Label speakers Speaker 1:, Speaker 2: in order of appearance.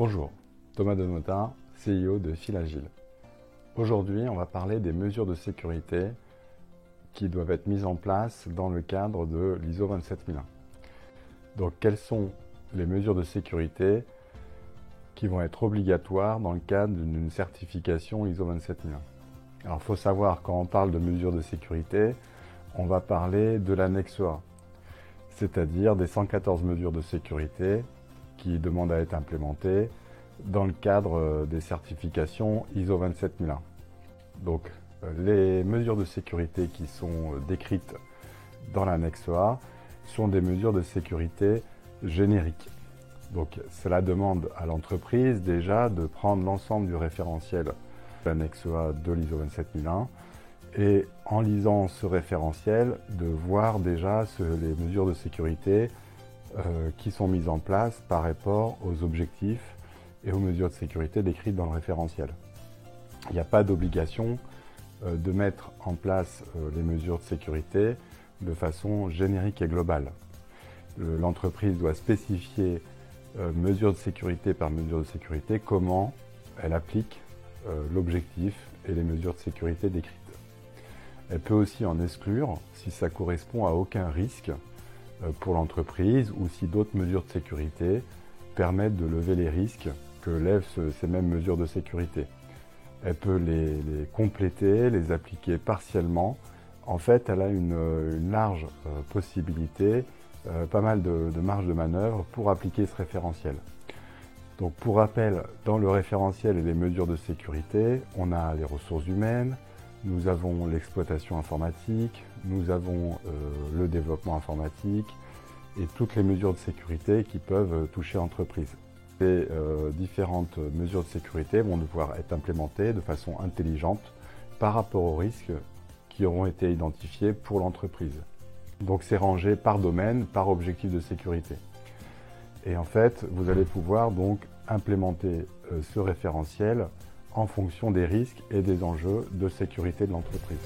Speaker 1: Bonjour, Thomas Demotin, CIO de Filagile. Aujourd'hui, on va parler des mesures de sécurité qui doivent être mises en place dans le cadre de l'ISO 27001. Donc, quelles sont les mesures de sécurité qui vont être obligatoires dans le cadre d'une certification ISO 27001? Alors, il faut savoir, quand on parle de mesures de sécurité, on va parler de l'annexe A, c'est-à-dire des 114 mesures de sécurité qui demandent à être implémentées dans le cadre des certifications ISO 27001. Donc, les mesures de sécurité qui sont décrites dans l'annexe A sont des mesures de sécurité génériques. Donc, cela demande à l'entreprise déjà de prendre l'ensemble du référentiel de l'annexe A de l'ISO 27001 et en lisant ce référentiel, de voir déjà les mesures de sécurité qui sont mises en place par rapport aux objectifs et aux mesures de sécurité décrites dans le référentiel. Il n'y a pas d'obligation de mettre en place les mesures de sécurité de façon générique et globale. L'entreprise doit spécifier mesure de sécurité par mesure de sécurité comment elle applique l'objectif et les mesures de sécurité décrites. Elle peut aussi en exclure si ça correspond à aucun risque pour l'entreprise ou si d'autres mesures de sécurité permettent de lever les risques que lèvent ces mêmes mesures de sécurité. Elle peut les compléter, les appliquer partiellement. En fait, elle a une large possibilité, pas mal de marge de manœuvre pour appliquer ce référentiel. Donc, pour rappel, dans le référentiel et les mesures de sécurité, on a les ressources humaines, nous avons l'exploitation informatique, nous avons le développement informatique et toutes les mesures de sécurité qui peuvent toucher l'entreprise. Ces différentes mesures de sécurité vont devoir être implémentées de façon intelligente par rapport aux risques qui auront été identifiés pour l'entreprise. Donc c'est rangé par domaine, par objectif de sécurité. Et en fait, vous allez pouvoir donc implémenter ce référentiel en fonction des risques et des enjeux de sécurité de l'entreprise.